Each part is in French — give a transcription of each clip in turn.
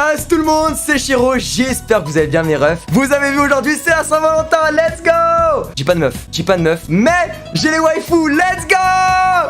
Salut tout le monde, c'est Chiro, j'espère que vous allez bien mes refs. Vous avez vu aujourd'hui, c'est la Saint-Valentin, let's go. J'ai pas de meuf, mais j'ai les waifus, let's go.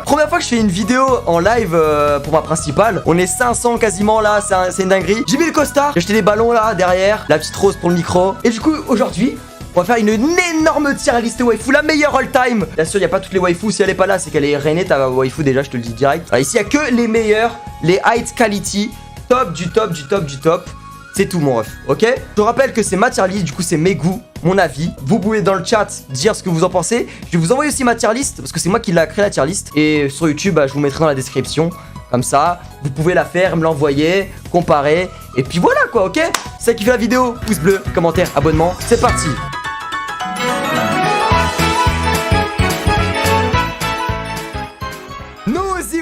Première fois que je fais une vidéo en live pour ma principale. On est 500 quasiment là, c'est une dinguerie. J'ai mis le costard, j'ai acheté des ballons là derrière, la petite rose pour le micro. Et du coup, aujourd'hui, on va faire une énorme tier liste waifu, la meilleure all time. Bien sûr, il n'y a pas toutes les waifus. Si elle est pas là, c'est qu'elle est rainée, ta waifu déjà, je te le dis direct. Alors, ici, il n'y a que les meilleurs, les high quality, top du top du top du top. C'est tout, mon ref, ok? Je rappelle que c'est ma tier list, du coup, c'est mes goûts, mon avis. Vous pouvez dans le chat dire ce que vous en pensez. Je vais vous envoyer aussi ma tier list, parce que c'est moi qui l'ai créé la tier list. Et sur YouTube, bah, je vous mettrai dans la description. Comme ça, vous pouvez la faire, me l'envoyer, comparer. Et puis voilà, quoi, ok? C'est ça qui fait la vidéo. Pouce bleu, commentaire, abonnement. C'est parti!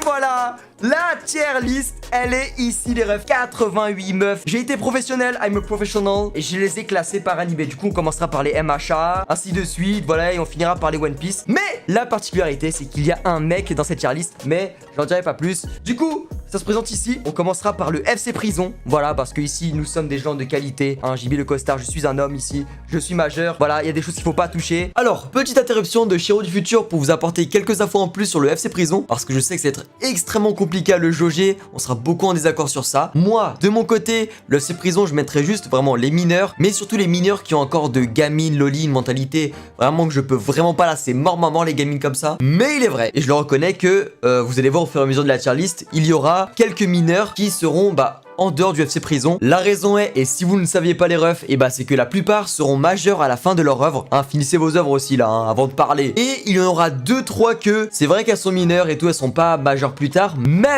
Voilà, la tier list, elle est ici les refs, 88 meufs. J'ai été professionnel, I'm a professional, et je les ai classées par animé. Du coup, on commencera par les MHA, ainsi de suite, voilà, et on finira par les One Piece. Mais la particularité, c'est qu'il y a un mec dans cette tier list, mais j'en dirai pas plus. Du coup, ça se présente ici, on commencera par le FC Prison. Voilà, parce que ici, nous sommes des gens de qualité. Hein, JB le costard, je suis un homme ici, je suis majeur. Voilà, il y a des choses qu'il faut pas toucher. Alors, petite interruption de Chiro du futur pour vous apporter quelques infos en plus sur le FC Prison, parce que je sais que ça va être extrêmement compliqué à le jauger. On sera beaucoup en désaccord sur ça. Moi, de mon côté, le FC Prison, je mettrai juste vraiment les mineurs, mais surtout les mineurs qui ont encore de gamine, loli, une mentalité vraiment que je peux vraiment pas là. C'est mort maman les gamines comme ça. Mais il est vrai, et je le reconnais que vous allez voir au fur et à mesure de la tier list, il y aura quelques mineurs qui seront en dehors du FC Prison. La raison est, et si vous ne saviez pas les refs, c'est que la plupart seront majeurs à la fin de leur œuvre. Hein, finissez vos œuvres aussi là, hein, avant de parler. Et il y en aura 2-3 que, c'est vrai qu'elles sont mineures et tout, elles sont pas majeures plus tard, mais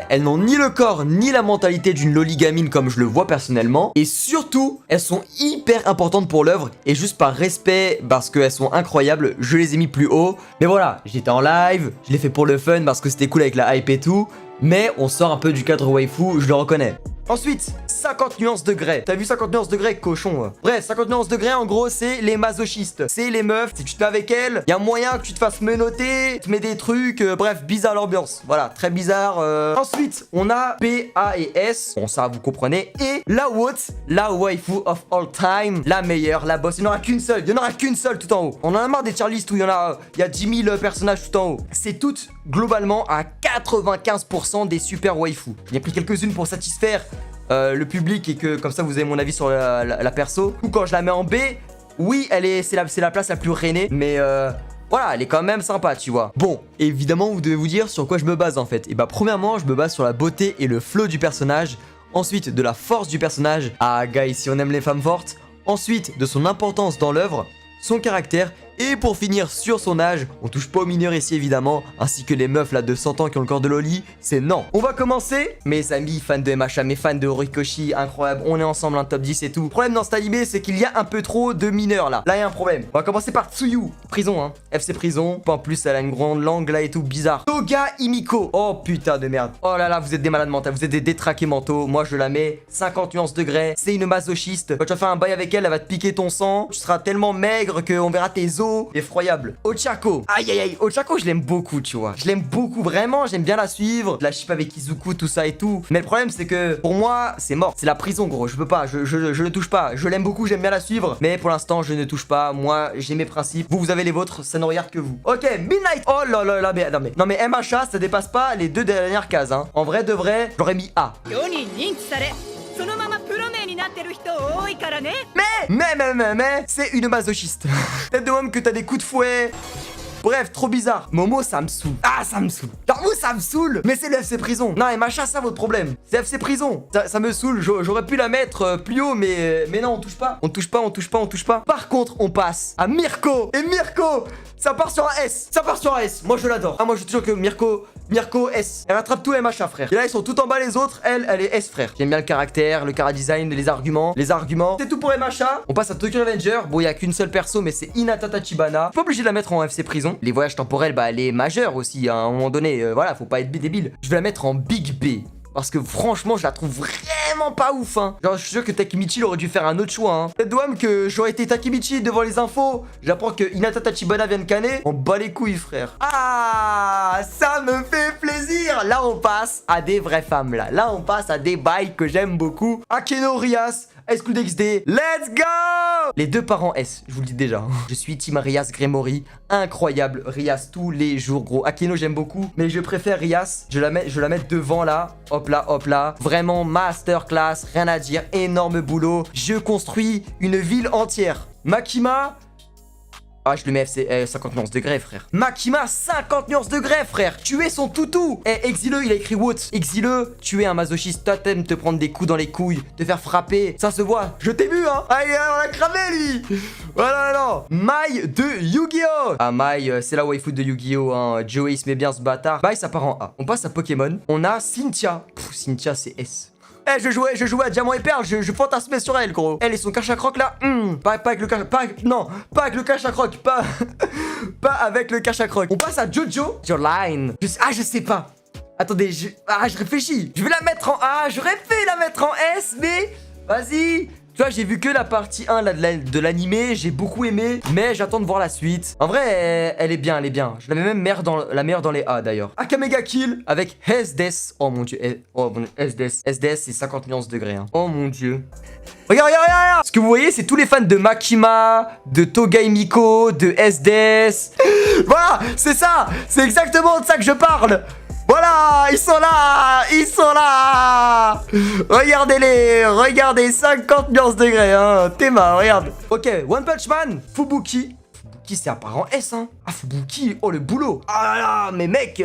elles n'ont ni le corps ni la mentalité d'une loligamine comme je le vois personnellement. Et surtout, elles sont hyper importantes pour l'œuvre, et juste par respect, parce qu'elles sont incroyables, je les ai mis plus haut. Mais voilà, j'étais en live, je l'ai fait pour le fun parce que c'était cool avec la hype et tout. Mais on sort un peu du cadre waifu, je le reconnais. Ensuite, 50 nuances de grès. T'as vu 50 nuances de grès, cochon? Bref, 50 nuances de grès, en gros, c'est les masochistes. C'est les meufs, si tu te mets avec elles, y a moyen que tu te fasses menotter, tu te mets des trucs, bref, bizarre l'ambiance. Voilà, très bizarre. Ensuite, on a P, A et S. Bon, ça, vous comprenez. Et la WOT, la waifu of all time, la meilleure, la boss. Il n'y en aura qu'une seule, tout en haut. On en a marre des tier lists où il y a 10 000 personnages tout en haut. C'est toutes, globalement, à 95% des super waifus. J'en ai pris quelques-unes pour satisfaire le public et que comme ça vous avez mon avis sur la perso. Ou quand je la mets en B, oui, c'est la place la plus rainée, mais voilà, elle est quand même sympa, tu vois. Bon, évidemment, vous devez vous dire sur quoi je me base en fait. Et premièrement, je me base sur la beauté et le flow du personnage. Ensuite, de la force du personnage. Ah, guys, si on aime les femmes fortes. Ensuite, de son importance dans l'œuvre, son caractère. Et pour finir sur son âge, on touche pas aux mineurs ici évidemment, ainsi que les meufs là de 100 ans qui ont le corps de Loli, c'est non. On va commencer, mes amis fans de MHA, mes fans de Horikoshi, incroyable, on est ensemble un top 10 et tout. Le problème dans cet animé, c'est qu'il y a un peu trop de mineurs là. Là, il y a un problème. On va commencer par Tsuyu, prison hein, FC prison, en plus elle a une grande langue là et tout, bizarre. Toga Himiko, oh putain de merde. Oh là là, vous êtes des malades mentaux, vous êtes des détraqués mentaux. Moi je la mets 50 nuances de grès, c'est une masochiste. Quand tu vas faire un bail avec elle, elle va te piquer ton sang, tu seras tellement maigre qu'on verra tes os. Effroyable. Ochako. Aïe aïe aïe. Ochako, je l'aime beaucoup, tu vois. Je l'aime beaucoup, vraiment. J'aime bien la suivre. La ship avec Izuku, tout ça et tout. Mais le problème, c'est que pour moi, c'est mort. C'est la prison, gros. Je peux pas. Je ne touche pas. Je l'aime beaucoup. J'aime bien la suivre. Mais pour l'instant, je ne touche pas. Moi, j'ai mes principes. Vous avez les vôtres. Ça ne regarde que vous. Ok, Midnight. Oh là là là. Non, mais MHA, ça dépasse pas les 2 dernières cases. Hein. En vrai, de vrai, j'aurais mis A. Mais, c'est une masochiste. Tête de homme que t'as des coups de fouet. Bref, trop bizarre. Momo, ça me saoule. Ah, ça me saoule. Genre, vous, ça me saoule. Mais c'est le FC Prison. Non, et machin, ça, votre problème. C'est FC Prison. Ça me saoule. J'aurais pu la mettre plus haut, mais non, on touche pas. On touche pas. Par contre, on passe à Mirko. Et Mirko, ça part sur un S. Moi, je l'adore. Ah, moi, je suis toujours que Mirko S. Elle rattrape tout MHA, frère. Et là, ils sont tout en bas, les autres. Elle est S, frère. J'aime bien le caractère, le chara-design, les arguments. C'est tout pour MHA. On passe à Tokyo Revenger. Bon, il y a qu'une seule perso, mais c'est Hinata Tachibana. Pas obligé de la mettre en FC Prison. Les voyages temporels, elle est majeure aussi, hein, à un moment donné. Voilà, faut pas être débile. Je vais la mettre en Big B. Parce que franchement, je la trouve vraiment pas ouf, hein. Genre, je suis sûr que Takemichi il aurait dû faire un autre choix, hein. Peut-être Douam que j'aurais été Takemichi devant les infos. J'apprends que Hinata Tachibana vient de canner. On bat les couilles, frère. Ah, ça me fait plaisir. Là, on passe à des vraies femmes, là. Là, on passe à des bails que j'aime beaucoup. Akeno Rias. Exclude XD, let's go! Les deux parents S, je vous le dis déjà. Je suis Team Rias Gremory, incroyable. Rias tous les jours, gros. Akeno, j'aime beaucoup, mais je préfère Rias. Je la mets devant là. Hop là, hop là. Vraiment masterclass, rien à dire. Énorme boulot. Je construis une ville entière. Makima. Ah, je le mets FC 50 nuances degrés, frère. Makima, 50 nuances degrés, frère. Tu es son toutou. Eh, Exile, il a écrit what? Exile, tu es un masochiste. Toi, t'aimes te prendre des coups dans les couilles, te faire frapper. Ça se voit. Je t'ai vu, hein. Ah, on a cramé, lui. Voilà, non. Mai de Yu-Gi-Oh! Ah, Mai, c'est la waifu de Yu-Gi-Oh! Hein. Joey, il se met bien ce bâtard. Mai, ça part en A. On passe à Pokémon. On a Cynthia. Cynthia, c'est S. Eh, je jouais à Diamant et Perle, je fantasmais sur elle, gros. Elle et son cache à croc là, pas avec le cache, non, pas avec le cache à croc, pas avec le cache à croc. On passe à Jojo, Joline. Je sais pas. Attendez, je réfléchis. Je vais la mettre en A, j'aurais fait la mettre en S, mais vas-y. Tu vois, j'ai vu que la partie 1 là, de l'animé, j'ai beaucoup aimé, mais j'attends de voir la suite. En vrai, elle est bien, elle est bien. Je l'avais même la meilleure dans les A d'ailleurs. Akamega Kill avec Hesdes. Oh mon dieu, Hesdes. Hesdes, c'est 50 nuances degrés. Hein. Oh mon dieu. Regarde, regarde, regarde. Ce que vous voyez, c'est tous les fans de Makima, de Togai Miko, de Hesdes. Voilà, c'est ça. C'est exactement de ça que je parle. Voilà, ils sont là. Regardez-les, regardez, 50 nuances degrés, hein. Théma, regarde. Ok, One Punch Man, Fubuki. Fubuki, c'est apparent S, hein. Ah, Fubuki, oh, le boulot. Ah là là, mais mec,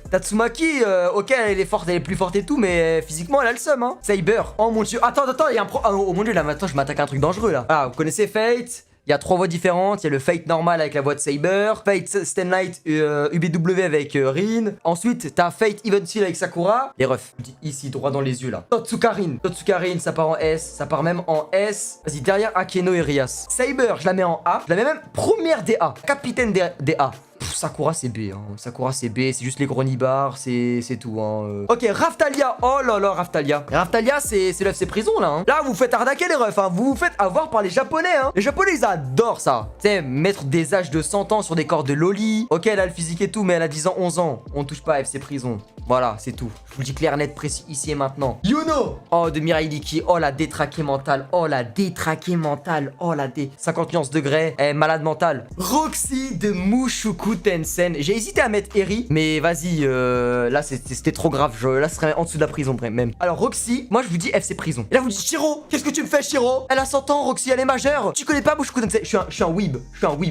Tatsumaki, ok, elle est plus forte et tout, mais physiquement, elle a le seum, hein. Saber, oh mon dieu. Attends, il y a un oh mon dieu, là, maintenant, je m'attaque à un truc dangereux, là. Ah, vous connaissez Fate? Il y a 3 voix différentes, il y a le Fate normal avec la voix de Saber, Fate Stanlight UBW avec Rin. Ensuite, t'as Fate Even Steel avec Sakura. Les refs, je dis ici, droit dans les yeux là. Totsukarin, ça part en S, ça part même en S. Vas-y, derrière Akeno et Rias. Saber, je la mets en A, je la mets même première DA, capitaine des A. Sakura c'est B, hein. Sakura c'est B, c'est juste les gros nibards, c'est tout, hein. Ok, Raftalia, oh là là, Raftalia. Raftalia, c'est l'FC prison, là, hein. Là, vous faites arnaquer les refs, hein. Vous vous faites avoir par les Japonais, hein. Les Japonais, ils adorent ça. Tu sais, mettre des âges de 100 ans sur des corps de loli. Ok, elle a le physique et tout, mais elle a 10 ans, 11 ans. On touche pas à FC prison. Voilà, c'est tout. Je vous le dis clair, net, précis, ici et maintenant. Yuno. Oh, de Mirai Nikki. Oh, la détraquée mentale. Oh, la détraquée mentale. Oh, la 50 nuances degrés. Eh, malade mentale. Roxy de Mushoku Tensei. J'ai hésité à mettre Eri, mais vas-y, là, c'était trop grave. Là, ce serait en dessous de la prison, même. Alors, Roxy, moi, je vous dis FC prison. Et là, vous dites, Shiro, qu'est-ce que tu me fais, Shiro? Elle a 100 ans, Roxy, elle est majeure. Tu connais pas Mushoku Tensei? Je suis un weeb.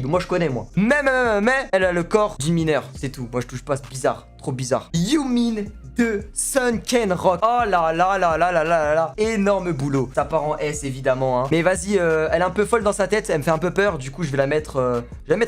Moi, je connais, moi. Mais, elle a le corps d'une mineure. C'est tout. Moi, je touche pas, c'est bizarre. Trop bizarre. Yumin de Sunken Rock. Oh là là là là là là là. Énorme boulot. Ça part en S évidemment, hein. Mais vas-y, elle est un peu folle dans sa tête. Elle me fait un peu peur. Du coup, je vais la mettre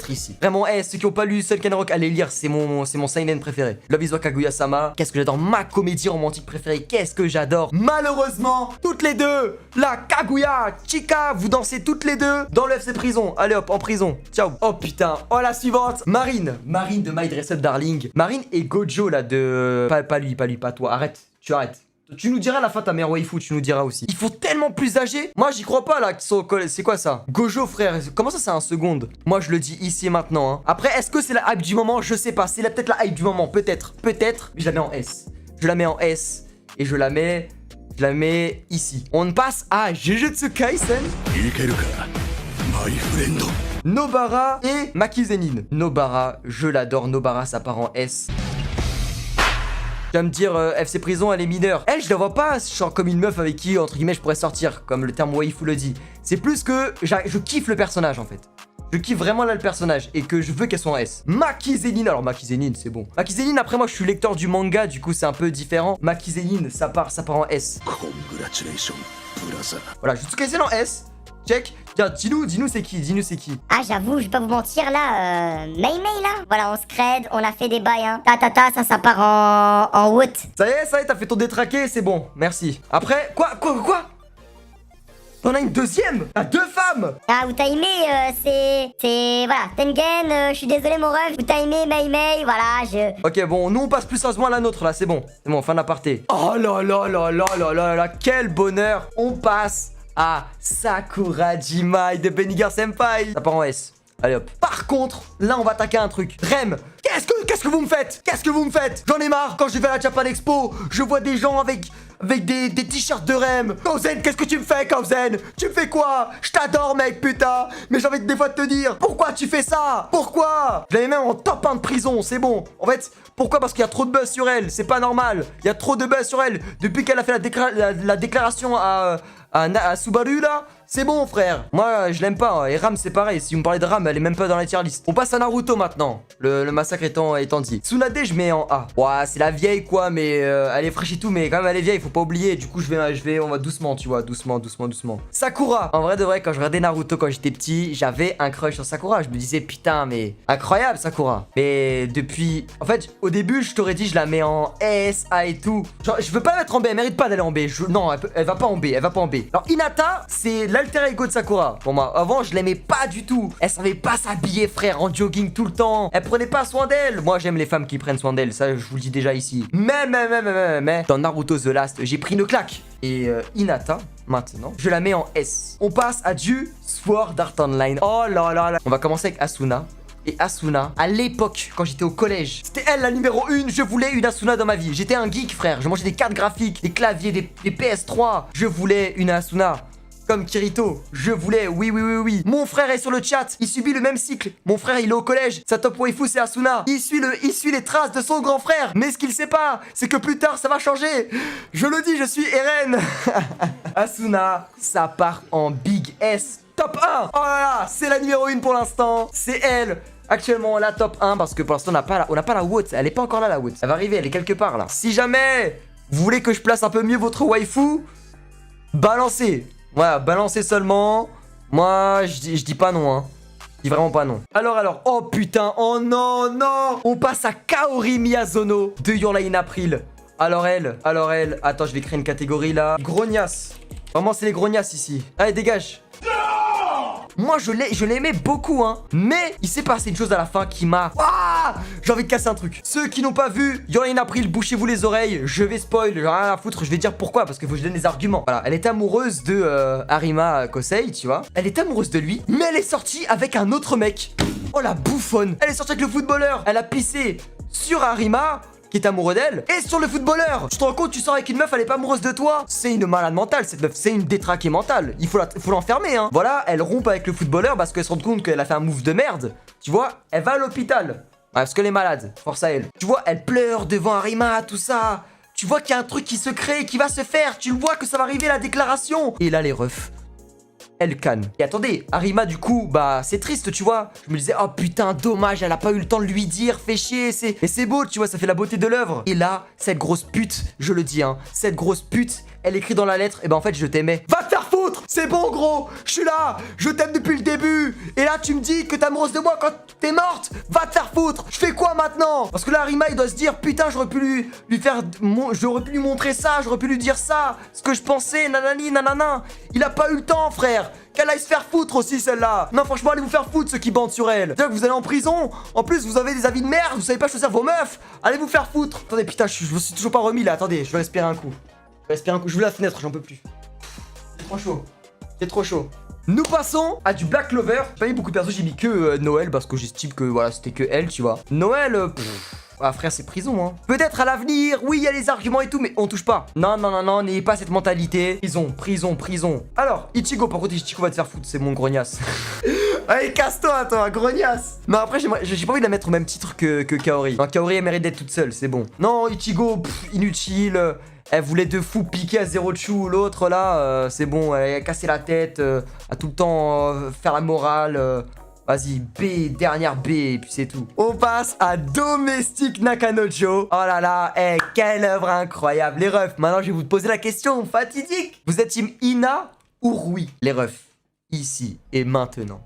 ici. Vraiment S. Ceux qui ont pas lu Sunken Rock, allez lire. C'est mon seinen préféré. Love is War Kaguya-sama. Qu'est-ce que j'adore. Ma comédie romantique préférée. Qu'est-ce que j'adore. Malheureusement, toutes les deux, la Kaguya, Chika, vous dansez toutes les deux dans le FC prison. Allez hop, en prison. Ciao. Oh putain. Oh la suivante. Marine de My Dress Up Darling. Marine et Gojo là de... Pas toi. Arrête. Tu arrêtes. Tu nous diras à la fin ta mère waifu, tu nous diras aussi. Ils font tellement plus âgés. Moi, j'y crois pas là qu'ils sont au collège. C'est quoi ça? Gojo, frère. Comment ça, c'est un seconde? Moi, je le dis ici et maintenant. Hein. Après, est-ce que c'est la hype du moment? Je sais pas. C'est peut-être la hype du moment. Peut-être. Peut-être. Mais je la mets en S. Je la mets en S. Et je la mets ici. On passe à Jujutsu Kaisen. Nobara et Makizenin. Nobara, je l'adore. Nobara, ça part en S. Tu vas me dire, FC prison, elle est mineure. Elle, je la vois pas genre comme une meuf avec qui, entre guillemets, je pourrais sortir, comme le terme waifu le dit. C'est plus que je kiffe le personnage, en fait. Je kiffe vraiment là le personnage et que je veux qu'elle soit en S. Makizenin, alors Makizenin, c'est bon. Makizenin, après moi, je suis lecteur du manga, du coup, c'est un peu différent. Makizenin, ça part en S. Voilà, Jujutsu Kaisen en S. Check. Tiens, dis-nous c'est qui? Ah, j'avoue, je vais pas vous mentir là, Mei là. Voilà, on scred, on a fait des bails, hein. Ça part en wood. Ça y est, t'as fait ton détraqué, c'est bon, merci. Après, quoi? T'en as une deuxième? T'as 2 femmes? Ah, Utaime, voilà, Tengen, je suis désolé mon ref, Utaime, Mei Mei, voilà, Ok, bon, nous on passe plus sérieusement à la nôtre là, c'est bon. C'est bon, fin d'aparté. Oh là là là là là là là, quel bonheur. On passe à Sakurajimai de Benigar Senpai. Ça part en S. Allez hop. Par contre, là on va attaquer un truc. Rem, qu'est-ce que vous me faites? Qu'est-ce que vous me faites? J'en ai marre, quand je vais à la Japan Expo, je vois des gens avec des t-shirts de Rem. Kauzen, qu'est-ce que tu me fais, Kauzen? Tu me fais quoi? Je t'adore, mec, putain. Mais j'ai envie des fois de te dire, pourquoi tu fais ça? Pourquoi? Je l'avais même en top 1 de prison, c'est bon. En fait, pourquoi? Parce qu'il y a trop de buzz sur elle, c'est pas normal. Il y a trop de buzz sur elle. Depuis qu'elle a fait la déclaration à Subaru là, c'est bon frère. Moi je l'aime pas, et Ram c'est pareil. Si vous me parlez de Ram, elle est même pas dans la tier list. On passe à Naruto maintenant, le massacre étant dit. Tsunade je mets en A. Ouais, c'est la vieille quoi, mais elle est fraîche et tout, mais quand même elle est vieille, faut pas oublier. Du coup on va doucement, tu vois, doucement. Sakura, en vrai de vrai, quand je regardais Naruto quand j'étais petit, j'avais un crush sur Sakura. Je me disais putain mais incroyable Sakura. Mais depuis, en fait au début je t'aurais dit je la mets en S, A et tout. Genre je veux pas la mettre en B, elle mérite pas d'aller en B. Non, elle va pas en B, Alors Hinata, c'est l'alter ego de Sakura pour moi. Avant, je l'aimais pas du tout. Elle savait pas s'habiller, frère, en jogging tout le temps. Elle prenait pas soin d'elle. Moi, j'aime les femmes qui prennent soin d'elle. Ça, je vous le dis déjà ici. Mais, dans Naruto The Last, j'ai pris une claque. Et Hinata, maintenant, je la mets en S. On passe à du Sword Art Online. Oh là là là. On va commencer avec Asuna. Et Asuna, à l'époque, quand j'étais au collège, c'était elle la numéro 1. Je voulais une Asuna dans ma vie. J'étais un geek, frère. Je mangeais des cartes graphiques, des claviers, des PS3. Je voulais une Asuna. Comme Kirito, je voulais, oui. Mon frère est sur le chat, il subit le même cycle. Mon frère, il est au collège, sa top waifu c'est Asuna. Il suit les traces de son grand frère. Mais ce qu'il sait pas, c'est que plus tard, ça va changer. Je le dis, je suis Eren. Asuna, ça part en Big S. Top 1. Oh là là, c'est la numéro 1 pour l'instant. C'est elle. Actuellement la top 1 parce que pour l'instant on n'a pas la WOT. Elle est pas encore là la WOT. Elle va arriver, elle est quelque part là. Si jamais vous voulez que je place un peu mieux votre waifu, balancez. Voilà, balancez seulement. Moi je dis pas non hein. Je dis vraiment pas non. Alors, oh putain, oh non. On passe à Kaori Miyazono de Your Lie in April. Alors elle, attends, je vais créer une catégorie là. Grognasse. Vraiment c'est les grognasses ici. Allez dégage. Moi je l'aimais beaucoup hein. Mais il s'est passé une chose à la fin qui m'a... J'ai envie de casser un truc. Ceux qui n'ont pas vu Your Lie in April, bouchez-vous les oreilles. Je vais spoil, j'en ai rien à foutre. Je vais dire pourquoi, parce qu'il faut que je donne des arguments. Voilà, elle est amoureuse de Arima Kosei, tu vois. Elle est amoureuse de lui, mais elle est sortie avec un autre mec. Oh la bouffonne. Elle est sortie avec le footballeur. Elle a pissé sur Arima qui est amoureux d'elle, et sur le footballeur. Tu te rends compte, tu sors avec une meuf, elle est pas amoureuse de toi. C'est une malade mentale, cette meuf, c'est une détraquée mentale. Il faut l'enfermer, hein. Voilà, elle rompt avec le footballeur parce qu'elle se rend compte qu'elle a fait un move de merde. Tu vois, elle va à l'hôpital. Parce qu'elle est malade, force à elle. Tu vois, elle pleure devant Arima, tout ça. Tu vois qu'il y a un truc qui se crée, qui va se faire. Tu le vois que ça va arriver, la déclaration. Et là, les refs, elle canne. Et attendez, Arima du coup, bah c'est triste tu vois. Je me disais, oh putain dommage, elle a pas eu le temps de lui dire, fait chier. Mais c'est beau tu vois, ça fait la beauté de l'œuvre. Et là, cette grosse pute, je le dis hein, cette grosse pute, elle écrit dans la lettre, et ben en fait je t'aimais. Va te faire foutre. C'est bon gros, je suis là, je t'aime depuis le début. Et là tu me dis que t'es amoureuse de moi quand t'es morte. Va te faire foutre. Je fais quoi maintenant? Parce que là Arima il doit se dire, putain j'aurais pu lui faire, j'aurais pu lui montrer ça, j'aurais pu lui dire ça, ce que je pensais, nanani nanana. Il a pas eu le temps frère. Qu'elle aille se faire foutre aussi celle-là. Non franchement allez vous faire foutre ceux qui bandent sur elle. C'est-à-dire que vous allez en prison. En plus vous avez des avis de merde. Vous savez pas choisir vos meufs. Allez vous faire foutre. Attendez putain je me suis toujours pas remis là. Attendez je vais respirer un coup. J'ouvre la fenêtre j'en peux plus. C'est trop chaud. C'est trop chaud. Nous passons à du Black Clover. J'ai pas mis beaucoup de persos, j'ai mis que Noël parce que j'estime que voilà c'était que elle tu vois. Noël ah frère c'est prison hein. Peut-être à l'avenir, oui il y a les arguments et tout mais on touche pas. Non n'ayez pas cette mentalité. Prison. Alors Ichigo par contre Ichigo va te faire foutre, c'est mon grognasse. Allez casse-toi toi grognasse. Non après j'ai pas envie de la mettre au même titre que Kaori. Non Kaori elle mérite d'être toute seule, c'est bon. Non Ichigo inutile. Elle voulait de fou piquer à zéro chou. L'autre là c'est bon, elle a cassé la tête, a tout le temps faire la morale. Vas-y, B, dernière B, et puis c'est tout. On passe à Domestic Nakanojo. Oh là là, quelle œuvre incroyable. Les refs, maintenant je vais vous poser la question fatidique. Vous êtes team Ina ou Rui? Les refs, ici et maintenant.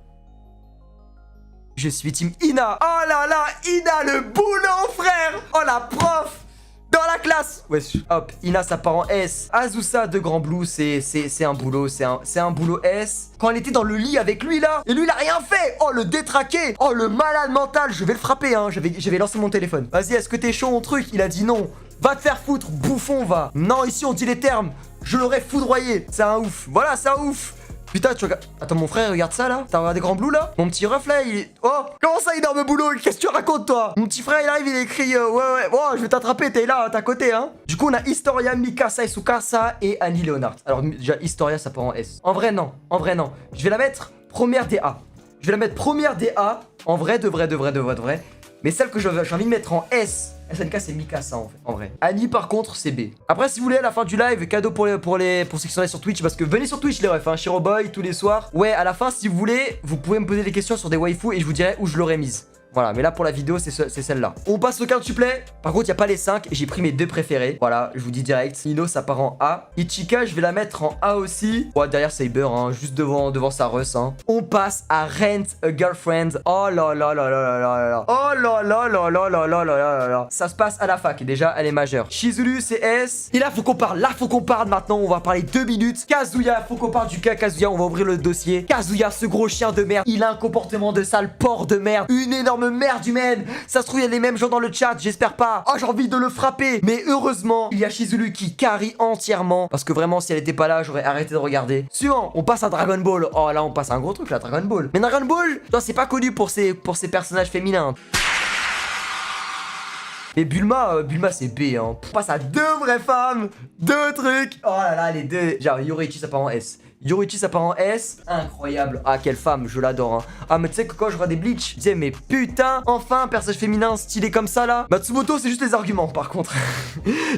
Je suis team Ina. Oh là là, Ina le boulot, frère. Oh la prof. dans la classe. Wesh, hop, Ina ça part en S. Azusa de Grand Blue, c'est un boulot, c'est un boulot S. Quand elle était dans le lit avec lui là, et lui il a rien fait. Oh le détraqué, oh le malade mental, je vais le frapper hein, j'avais lancé mon téléphone. Vas-y, est-ce que t'es chaud mon truc? Il a dit non. Va te faire foutre, bouffon va. Non, ici on dit les termes. Je l'aurais foudroyé, c'est un ouf. Voilà, c'est un ouf. Putain, tu regardes. Attends, mon frère, regarde ça là. T'as regardé Grand Blue là? Mon petit ref là, il est. Oh, comment ça, énorme boulot? Qu'est-ce que tu racontes toi? Mon petit frère, il arrive, il écrit ouais, oh, je vais t'attraper, t'es là, à ta côté, hein. Du coup, on a Historia, Mikasa, Isukasa et Annie Leonard. Alors, déjà, Historia, ça part en S. En vrai, non. En vrai, non. Je vais la mettre première DA. Je vais la mettre première DA. En vrai, de vrai. Mais celle que j'ai envie de mettre en S. SNK c'est Mikasa en vrai. Annie par contre c'est B. Après si vous voulez à la fin du live, cadeau pour ceux qui sont là sur Twitch, parce que venez sur Twitch les refs, hein, Shiroboy tous les soirs. Ouais, à la fin si vous voulez, vous pouvez me poser des questions sur des waifus et je vous dirai où je l'aurais mise. Voilà, mais là pour la vidéo c'est celle-là. On passe au carte supplément. Par contre il n'y a pas les 5, j'ai pris mes 2 préférés. Voilà, je vous dis direct. Ino ça part en A. Ichika je vais la mettre en A aussi. Ouais, derrière Saber, hein, juste devant sa Russ. Hein. On passe à Rent a Girlfriend. Oh là là là là là là là. Oh là là là là là là là là. Ça se passe à la fac, déjà elle est majeure. Shizuru c'est S. Et là faut qu'on parle maintenant, on va parler 2 minutes. Kazuya, faut qu'on parle du cas Kazuya, on va ouvrir le dossier. Kazuya, ce gros chien de merde, il a un comportement de sale porc de merde. Une énorme merde humaine. Ça se trouve il y a les mêmes gens dans le chat, j'espère pas. Oh j'ai envie de le frapper. Mais heureusement il y a Shizuru qui carry entièrement. Parce que vraiment si elle était pas là j'aurais arrêté de regarder. Suivant, on passe à Dragon Ball. Oh là on passe à un gros truc là, Dragon Ball. Mais Dragon Ball, c'est pas connu pour ses personnages féminins. Et Bulma c'est B hein. On passe à 2 vraies femmes, 2 trucs. Oh là là les 2. Genre Yoriichi ça part en S. Yoriichi ça part en S, incroyable. Ah quelle femme, je l'adore hein. Ah mais tu sais que quand je vois des Bleach, je disais mais putain, enfin un personnage féminin stylé comme ça là. Matsumoto c'est juste les arguments par contre.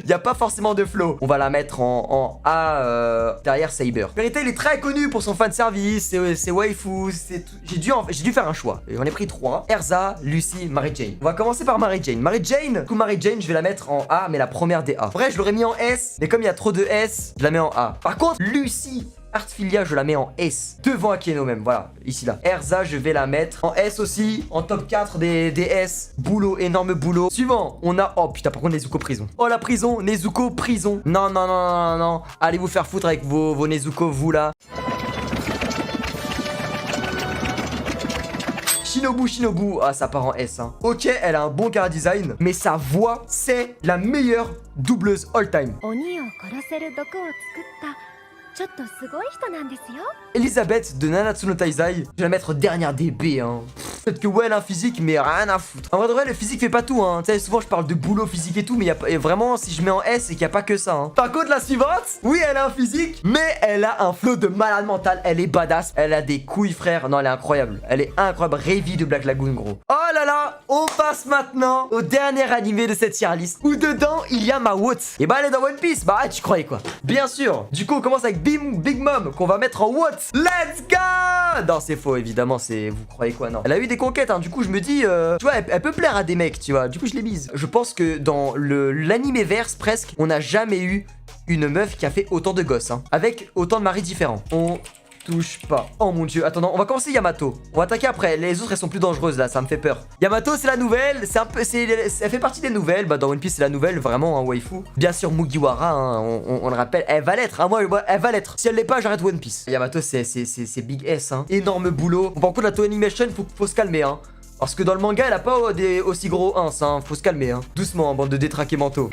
Y a pas forcément de flow. On va la mettre en A derrière Saber. Vérité il est très connu pour son fanservice, c'est waifu, c'est tout. J'ai dû faire un choix. J'en ai pris 3. Erza, Lucy, Mary Jane. On va commencer par Mary Jane. Mary Jane je vais la mettre en A mais la première des A. Vrai je l'aurais mis en S, mais comme il y a trop de S, je la mets en A. Par contre Lucy Artfilia, je la mets en S. Devant Akeno même, voilà, ici là. Erza, je vais la mettre en S aussi. En top 4 des S. Boulot, énorme boulot. Suivant, on a... Oh putain, par contre, Nezuko prison. Oh la prison, Nezuko prison. Non, non, non, non, non. Allez vous faire foutre avec vos Nezuko, vous là. Shinobu, ah ça part en S hein. Ok, elle a un bon cara design, mais sa voix, c'est la meilleure doubleuse all time. Elisabeth de Nanatsu no Taizai, je vais la mettre dernière DB hein. Peut-être que ouais elle a un physique mais rien à foutre. En vrai de vrai le physique fait pas tout hein. Tu sais souvent je parle de boulot physique et tout mais et vraiment si je mets en S c'est qu'il n'y a pas que ça hein. Par contre la suivante, oui elle a un physique mais elle a un flow de malade mental. Elle est badass, elle a des couilles frère. Non elle est incroyable, elle est incroyable. Revi de Black Lagoon gros. Oh là là, on passe maintenant au dernier animé de cette tier list où dedans il y a ma Watts. Et bah elle est dans One Piece, bah tu croyais quoi. Bien sûr. Du coup on commence avec Big Mom qu'on va mettre en Watts. Let's go. Non c'est faux évidemment, c'est... Vous croyez quoi? Non. Elle a eu des conquêtes hein. Du coup je me dis tu vois elle peut plaire à des mecs tu vois. Du coup je l'ai mise. Je pense que dans l'animé verse presque on n'a jamais eu une meuf qui a fait autant de gosses hein. Avec autant de maris différents. On touche pas. Oh mon dieu. Attends, on va commencer Yamato. On va attaquer après. Les autres elles sont plus dangereuses là, ça me fait peur. Yamato c'est la nouvelle. C'est un peu. Elle fait partie des nouvelles. Bah dans One Piece c'est la nouvelle, vraiment un waifu. Bien sûr Mugiwara, hein, on le rappelle. Elle va l'être. Hein, moi elle va l'être. Si elle l'est pas, j'arrête One Piece. Yamato c'est Big S hein. Énorme boulot. Bon, par contre la Toei Animation faut se calmer hein. Parce que dans le manga elle a pas des aussi gros 1 hein. Faut se calmer hein. Doucement hein, bande de détraqués mentaux.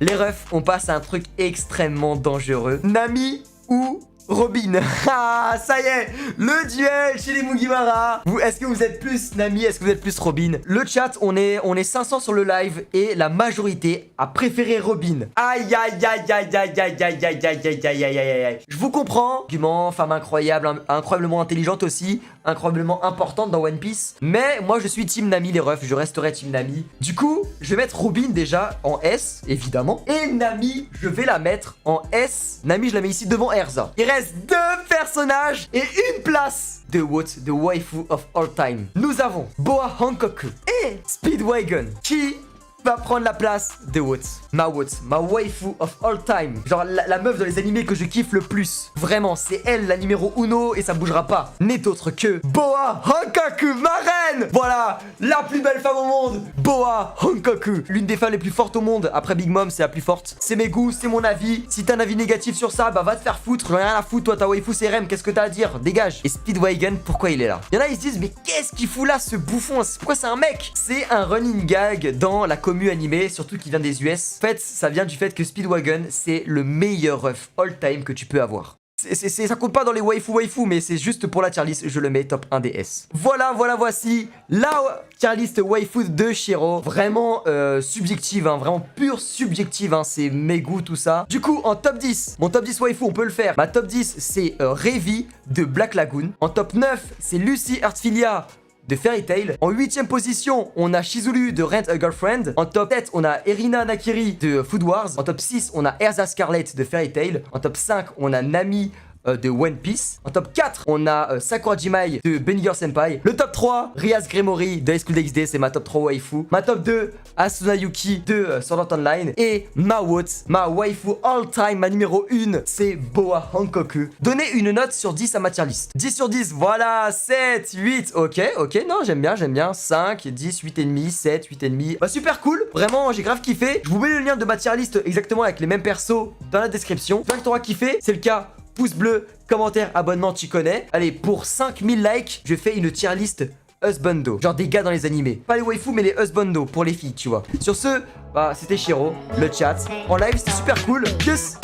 Les refs, on passe à un truc extrêmement dangereux. Nami ou Robin. Ah, ça y est, le duel chez les Mugiwara. Est-ce que vous êtes plus Nami, est-ce que vous êtes plus Robin? Le chat, on est 500 sur le live et la majorité a préféré Robin. Aïe, aïe, aïe, aïe, aïe, aïe, aïe, aïe, aïe, aïe, aïe, aïe, aïe, aïe. Je vous comprends. Argument, femme incroyable, incroyablement intelligente aussi, incroyablement importante dans One Piece. Mais moi, je suis team Nami, les refs, je resterai team Nami. Du coup, je vais mettre Robin déjà en S, évidemment. Et Nami, je vais la mettre en S. Nami, je la mets ici devant Erza. Il reste 2 personnages et une place de what the waifu of all time. Nous avons Boa Hankoku et Speedwagon qui va prendre la place de Wout. Ma waifu of all time. Genre la meuf dans les animés que je kiffe le plus. Vraiment, c'est elle la numéro uno et ça bougera pas. N'est autre que Boa Hankaku, ma reine. Voilà, la plus belle femme au monde. Boa Hankaku. L'une des femmes les plus fortes au monde. Après Big Mom, c'est la plus forte. C'est mes goûts, c'est mon avis. Si t'as un avis négatif sur ça, bah va te faire foutre. J'en ai rien à foutre, toi ta waifu CRM, qu'est-ce que t'as à dire? Dégage. Et Speedwagon, pourquoi il est là? Y'en a, ils se disent, mais qu'est-ce qu'il fout là, ce bouffon? Pourquoi c'est un mec? C'est un running gag dans la commu animée, surtout qui vient des US. En fait, ça vient du fait que Speedwagon, c'est le meilleur ref all-time que tu peux avoir. Ça compte pas dans les waifu, mais c'est juste pour la tier list, je le mets top 1 DS. Voilà, voici la tier list waifu de Shiro. Vraiment subjective, hein, vraiment pure subjective, hein, c'est mes goûts, tout ça. Du coup, en top 10, mon top 10 waifu, on peut le faire. Ma top 10, c'est Revi de Black Lagoon. En top 9, c'est Lucy Heartfilia de Fairy Tail. En 8ème position, on a Shizuru de Rent a Girlfriend. En top 7, on a Erina Nakiri de Food Wars. En top 6, on a Erza Scarlet de Fairy Tail. En top 5, on a Nami de One Piece. En top 4, on a Sakura Jimai de Bunny Girl Senpai. Le top 3, Rias Gremory de High School DxD, c'est ma top 3 waifu. Ma top 2, Asuna Yuki de Sword Art Online. Et ma waifu all time, ma numéro 1, c'est Boa Hankoku. Donnez une note sur 10 à ma tier list. 10 sur 10, voilà, 7, 8, ok, non, j'aime bien. 5, 10, 8,5, 7, 8,5. Bah super cool, vraiment, j'ai grave kiffé. Je vous mets le lien de ma tier list exactement avec les mêmes persos dans la description. J'espère que t'auras kiffé, c'est le cas. Pouce bleu, commentaire, abonnement, tu connais. Allez, pour 5000 likes, je fais une tier list husbando. Genre des gars dans les animés. Pas les waifus, mais les husbando pour les filles, tu vois. Sur ce, bah, c'était Shiro, le chat. En live, c'était super cool. Tchuss!